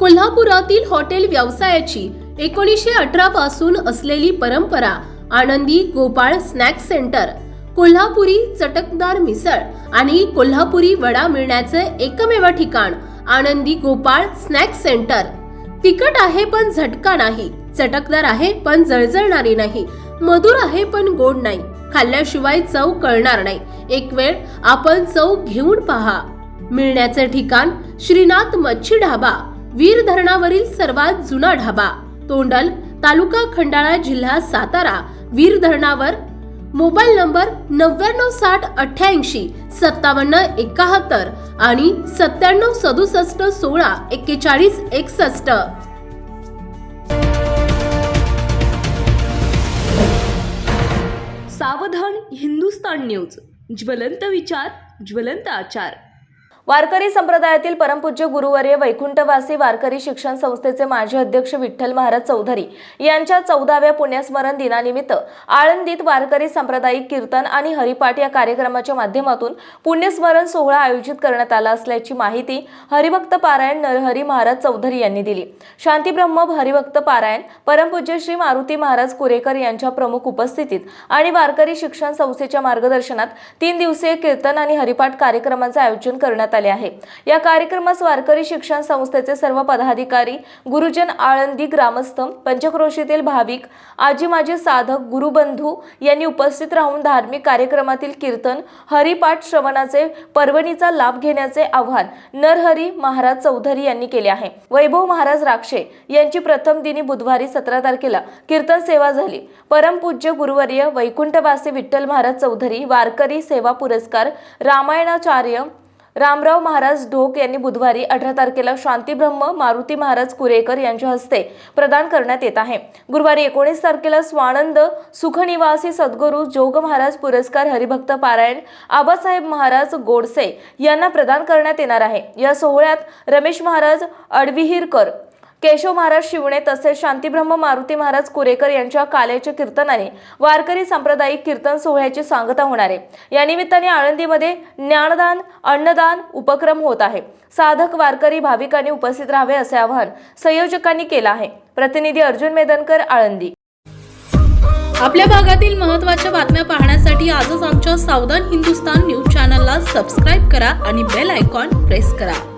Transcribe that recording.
कोल्हापुरातील हॉटेल व्यवसायाची 1918 पासून असलेली परंपरा आनंदी गोपाळ स्नॅक सेंटर, कोल्हापुरी चटकदार मिसळ आणि कोल्हापुरी वडा मिळण्याचे एकमेव ठिकाण आनंदी गोपाळ स्नॅक सेंटर। तिखट आहे पण झटका नाही, चटकदार आहे पण जळजळणारी नाही, मधुर आहे पण गोड नाही, खाल्ल्याशिवाय चव कळणार नाही। एक वेळ आपण चव घेऊन पहा। मिळण्याचे ठिकाण श्रीनाथ मच्छी ढाबा, वीर धरणावरील सर्वात जुना ढाबा, तोंडल, तालुका खंडाळा, जिल्हा सातारा। वीर धरणावर। मोबाईल नंबर 9960885771 आणि 9767164161। सावधान हिंदुस्तान न्यूज, ज्वलंत विचार, ज्वलंत आचार। वारकरी संप्रदायातील परमपूज्य गुरुवर्य वैकुंठवासी वारकरी शिक्षण संस्थेचे माजी अध्यक्ष विठ्ठल महाराज चौधरी यांच्या 14व्या पुण्यस्मरण दिनानिमित्त आळंदीत वारकरी सांप्रदायिक कीर्तन आणि हरिपाठ या कार्यक्रमाच्या माध्यमातून पुण्यस्मरण सोहळा आयोजित करण्यात आला असल्याची माहिती हरिभक्त पारायण नरहरी महाराज चौधरी यांनी दिली। शांतीब्रह्म हरिभक्त पारायण परमपूज्य श्री मारुती महाराज कुरेकर यांच्या प्रमुख उपस्थितीत आणि वारकरी शिक्षण संस्थेच्या मार्गदर्शनात 3 दिवसीय कीर्तन आणि हरिपाठ कार्यक्रमाचे आयोजन करण्यात आले आहे। या कार्यक्रमास वारकरी शिक्षण संस्थेचे सर्व पदाधिकारी, गुरुजन, आळंदी ग्रामस्थ, पंचक्रोशीतील भाविक, आजी माजी साधक, गुरुबंधू यांनी उपस्थित राहून धार्मिक कार्यक्रमातील कीर्तन, हरिपाठ श्रवणाचे पर्वणीचा लाभ घेण्याचे आवाहन नरहरी महाराज चौधरी यांनी केले आहे। वैभव महाराज राक्षे यांची प्रथम दिनी बुधवारी 17 तारखेला कीर्तन सेवा झाली। परमपूज्य गुरुवर्य वैकुंठवासी विठ्ठल महाराज चौधरी वारकरी सेवा पुरस्कार रामायणाचार्य रामराव महाराज ढोक यांनी बुधवारी 18 तारखेला शांतीब्रह्म मारुती महाराज कुरेकर यांच्या हस्ते प्रदान करण्यात येत आहे। गुरुवारी 19 तारखेला स्वानंद सुखनिवासी सद्गुरू जोग महाराज पुरस्कार हरिभक्त पारायण आबासाहेब महाराज गोडसे यांना प्रदान करण्यात येणार आहे। या सोहळ्यात रमेश महाराज अडविहिरकर, केशव महाराज शिवणे तसेच शांतीब्रह्म मारुती महाराज कुरेकर यांच्या काल्याच्या कीर्तनाने वारकरी सांप्रदायिक कीर्तन सोहळ्याची सांगता होणार आहे। या निमित्ताने आळंदीमध्ये ज्ञानदान, अन्नदान उपक्रम होत आहे। साधक वारकरी भाविकांनी उपस्थित राहावे असे आवाहन संयोजकांनी केले आहे। प्रतिनिधी अर्जुन मेदनकर, आळंदी। आपल्या भागातील महत्त्वाच्या बातम्या पाहण्यासाठी आजच आमच्या सावधान हिंदुस्तान न्यूज चॅनलला सबस्क्राइब करा आणि बेल आयकॉन प्रेस करा।